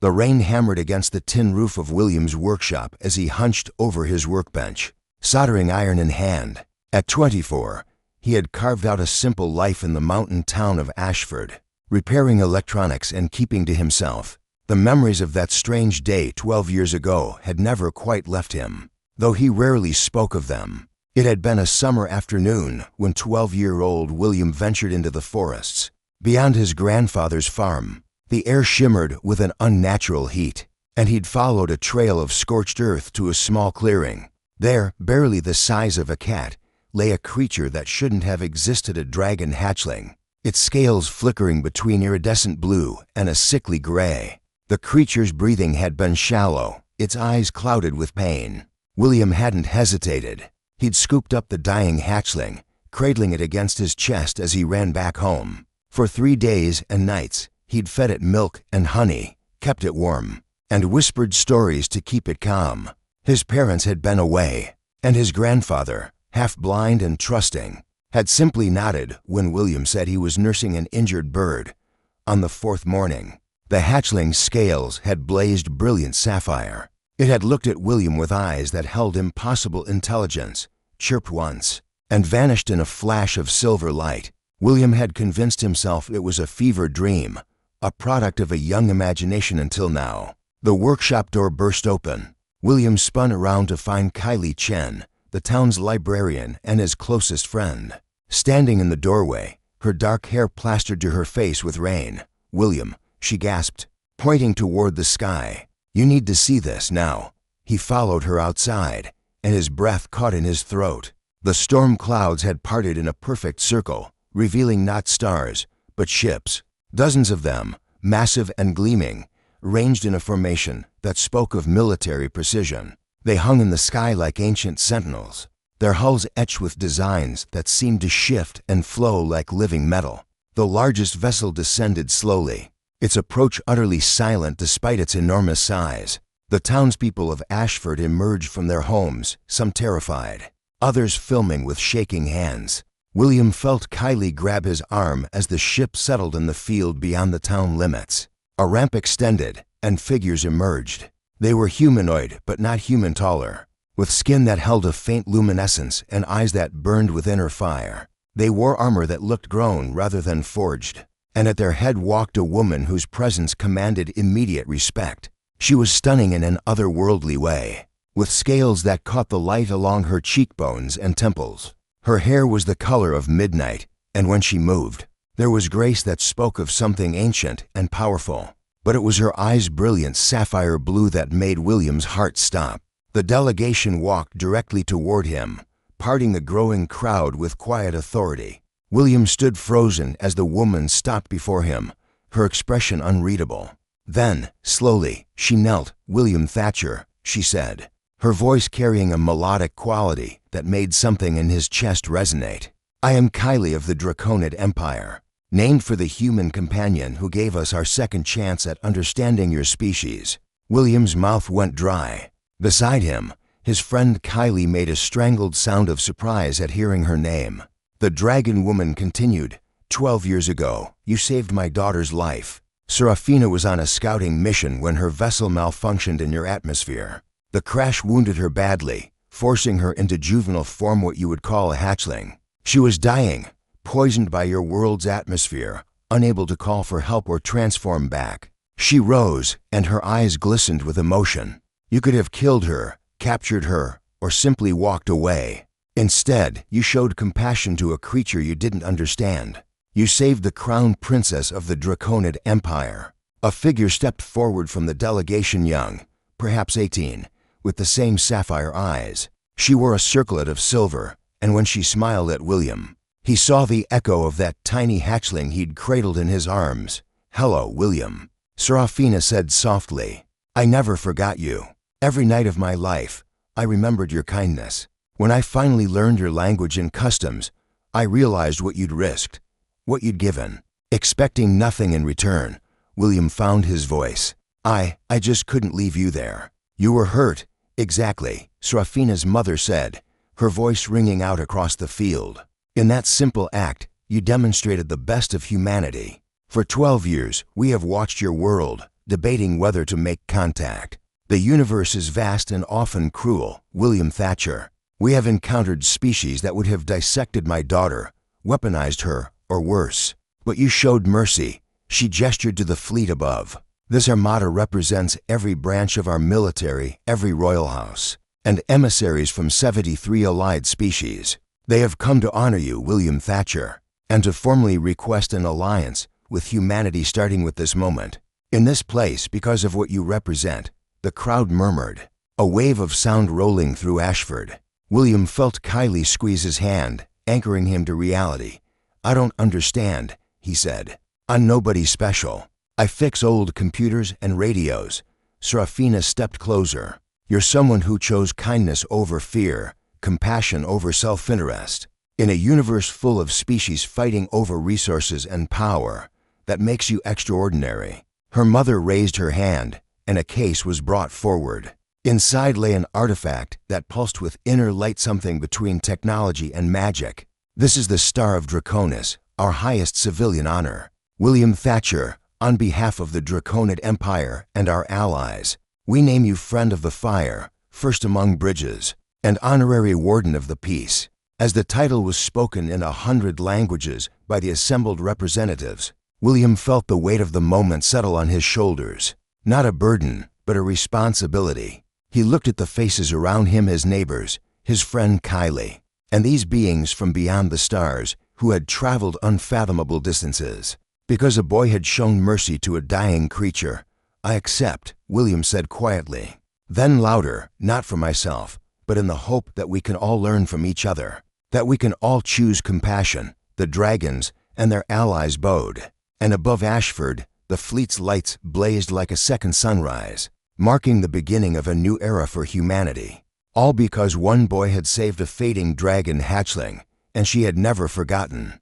The rain hammered against the tin roof of William's workshop as he hunched over his workbench, soldering iron in hand. At 24, he had carved out a simple life in the mountain town of Ashford, repairing electronics and keeping to himself. The memories of that strange day 12 years ago had never quite left him, though he rarely spoke of them. It had been a summer afternoon when 12-year-old William ventured into the forests. Beyond his grandfather's farm, the air shimmered with an unnatural heat, and he'd followed a trail of scorched earth to a small clearing. There, barely the size of a cat, lay a creature that shouldn't have existed, a dragon hatchling, its scales flickering between iridescent blue and a sickly gray. The creature's breathing had been shallow, its eyes clouded with pain. William hadn't hesitated. He'd scooped up the dying hatchling, cradling it against his chest as he ran back home. For 3 days and nights, he'd fed it milk and honey, kept it warm, and whispered stories to keep it calm. His parents had been away, and his grandfather, half blind and trusting, had simply nodded when William said he was nursing an injured bird. On the 4th morning, the hatchling's scales had blazed brilliant sapphire. It had looked at William with eyes that held impossible intelligence, chirped once, and vanished in a flash of silver light. William had convinced himself it was a fever dream, a product of a young imagination until now. The workshop door burst open. William spun around to find Kylie Chen, the town's librarian and his closest friend, standing in the doorway, her dark hair plastered to her face with rain. "William," she gasped, pointing toward the sky. "You need to see this now." He followed her outside, and his breath caught in his throat. The storm clouds had parted in a perfect circle, revealing not stars, but ships. Dozens of them, massive and gleaming, ranged in a formation that spoke of military precision. They hung in the sky like ancient sentinels, their hulls etched with designs that seemed to shift and flow like living metal. The largest vessel descended slowly, its approach utterly silent despite its enormous size. The townspeople of Ashford emerged from their homes, some terrified, others filming with shaking hands. William felt Kylie grab his arm as the ship settled in the field beyond the town limits. A ramp extended, and figures emerged. They were humanoid, but not human taller, with skin that held a faint luminescence and eyes that burned with inner fire. They wore armor that looked grown rather than forged, and at their head walked a woman whose presence commanded immediate respect. She was stunning in an otherworldly way, with scales that caught the light along her cheekbones and temples. Her hair was the color of midnight, and when she moved, there was grace that spoke of something ancient and powerful. But it was her eyes' brilliant sapphire blue that made William's heart stop. The delegation walked directly toward him, parting the growing crowd with quiet authority. William stood frozen as the woman stopped before him, her expression unreadable. Then, slowly, she knelt. "William Thatcher," she said, her voice carrying a melodic quality that made something in his chest resonate. "I am Kylie of the Draconid Empire, named for the human companion who gave us our second chance at understanding your species." William's mouth went dry. Beside him, his friend Kylie made a strangled sound of surprise at hearing her name. The dragon woman continued, 12 years ago, you saved my daughter's life. Serafina was on a scouting mission when her vessel malfunctioned in your atmosphere. The crash wounded her badly, forcing her into juvenile form, what you would call a hatchling. She was dying, poisoned by your world's atmosphere, unable to call for help or transform back. She rose, and her eyes glistened with emotion. You could have killed her, captured her, or simply walked away. Instead, you showed compassion to a creature you didn't understand. You saved the crown princess of the Draconid Empire. A figure stepped forward from the delegation, young, perhaps 18, with the same sapphire eyes. She wore a circlet of silver, and when she smiled at William, he saw the echo of that tiny hatchling he'd cradled in his arms. "Hello, William," Serafina said softly. "I never forgot you. Every night of my life, I remembered your kindness. When I finally learned your language and customs, I realized what you'd risked, what you'd given, expecting nothing in return." William found his voice. I just couldn't leave you there. You were hurt." "Exactly," Serafina's mother said, her voice ringing out across the field. "In that simple act, you demonstrated the best of humanity. For 12 years, we have watched your world, debating whether to make contact. The universe is vast and often cruel, William Thatcher. We have encountered species that would have dissected my daughter, weaponized her, or worse. But you showed mercy. She gestured to the fleet above. This armada represents every branch of our military, every royal house, and emissaries from 73 allied species. They have come to honor you, William Thatcher, and to formally request an alliance with humanity starting with this moment. In this place, because of what you represent, the crowd murmured. A wave of sound rolling through Ashford. William felt Kylie squeeze his hand, anchoring him to reality. I don't understand, he said. I'm nobody special. I fix old computers and radios. Serafina stepped closer. You're someone who chose kindness over fear, compassion over self-interest. In a universe full of species fighting over resources and power, that makes you extraordinary. Her mother raised her hand, and a case was brought forward. Inside lay an artifact that pulsed with inner light, something between technology and magic. This is the Star of Draconis, our highest civilian honor. William Thatcher, on behalf of the Draconid Empire and our allies, we name you Friend of the Fire, First Among Bridges, and Honorary Warden of the Peace. As the title was spoken in 100 languages by the assembled representatives, William felt the weight of the moment settle on his shoulders. Not a burden, but a responsibility. He looked at the faces around him, his neighbors, his friend Kylie, and these beings from beyond the stars who had traveled unfathomable distances. Because a boy had shown mercy to a dying creature, I accept, William said quietly. Then louder, not for myself, but in the hope that we can all learn from each other, that we can all choose compassion. The dragons and their allies bowed, and above Ashford, the fleet's lights blazed like a second sunrise, marking the beginning of a new era for humanity. All because one boy had saved a fading dragon hatchling, and she had never forgotten.